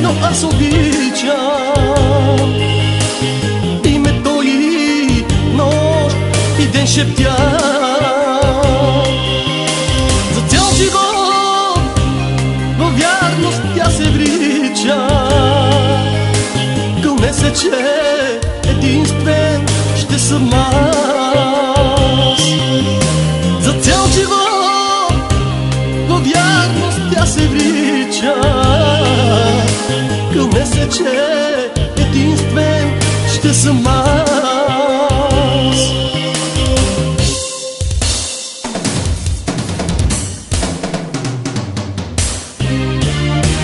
но аз обичам името и нощ и ден шептя. За цял живот във вярност тя се врича. Кълне се, че единствен ще съм аз. За цял живот във вярност тя се врича. Кълне се, че единствен ще съм аз.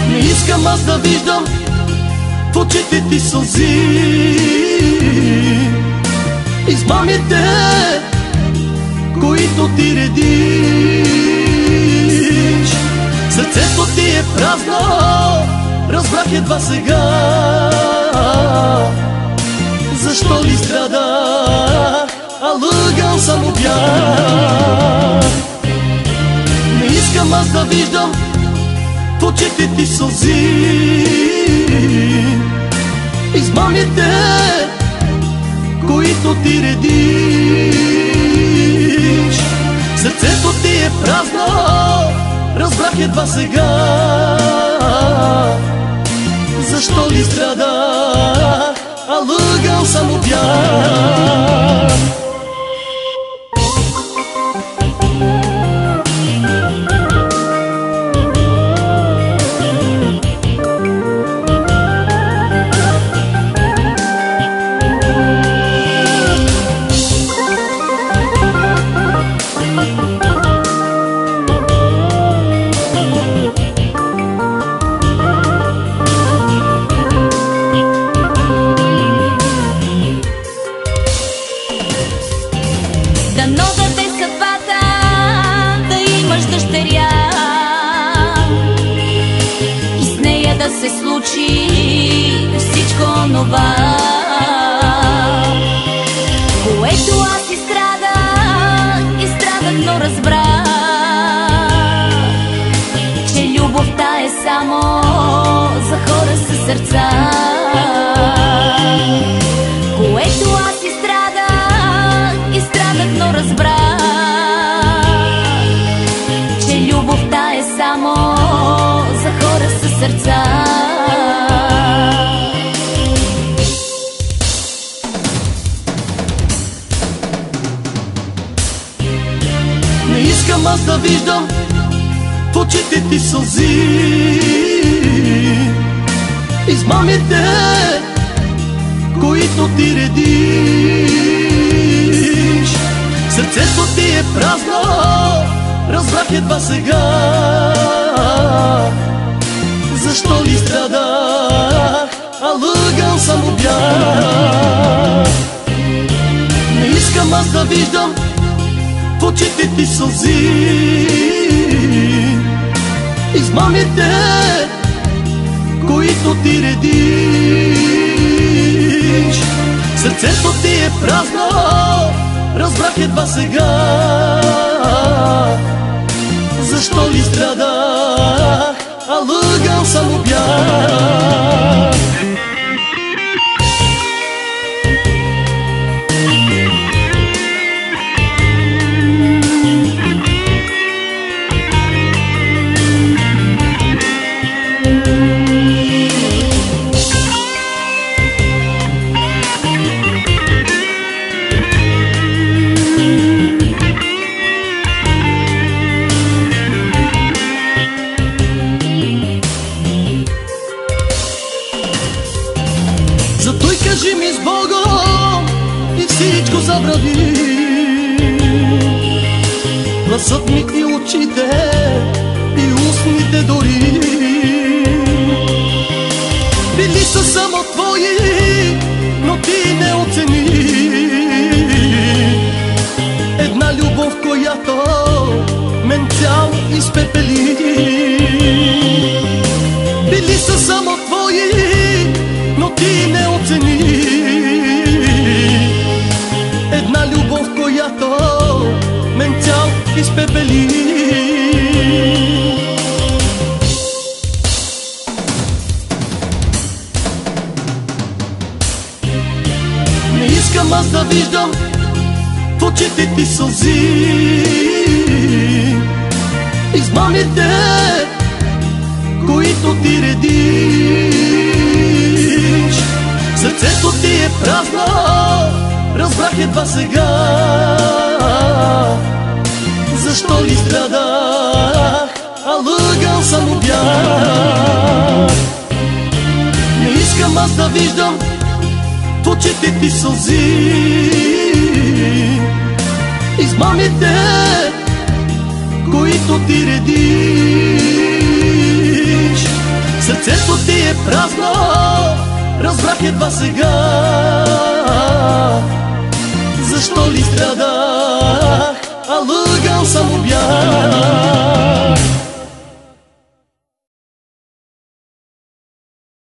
Не искам аз да виждам в очите ти сълзи, измамите, които ти редиш. Сърцето ти е празно, разбрах едва сега. Защо ли страдах, а лъгал само бях. Не искам аз да виждам в очите ти сълзи, измамите, които ти редиш. Сърцето ти е празно, разбрах едва сега. Защо ли страдах, а лъгал само бях. Дано да те съдбата да имаш дъщеря и с нея да се случи всичко онова, което аз изстрадах, но разбрах, че любовта е само за хора със сърца. Което аз изстрадах, но разбрах, че любовта е само за хора със сърца. Не искам аз да виждам в очите ти сълзи, измамите, които ти редиш. Сърцето ти е празно, разбрах едва сега. Защо ли страдах, а лъгал само бях. Не искам аз да виждам в очите ти сълзи, измамите, които ти редиш. Сърцето ти е празно, разбрах едва сега. Защо ли страдах, а лъгал само бях. Затой кажи ми с Богом и всичко забрави. Гласът ми и очите и устните дори били са само твои, но ти не оцени една любов, която мен цяло изпепели. Били са само твои, но ти не оцени една любов, която мен цял изпепели. аз да виждам в очите ти сълзи. Измамите, които ти редиш, сърцето ти е празно, разбрах едва сега. Защо ли страдах, а лъгал само бях. Не искам аз да виждам в очите ти сълзи. Измамите, които ти редиш, сърцето ти е празно, разбрах едва сега.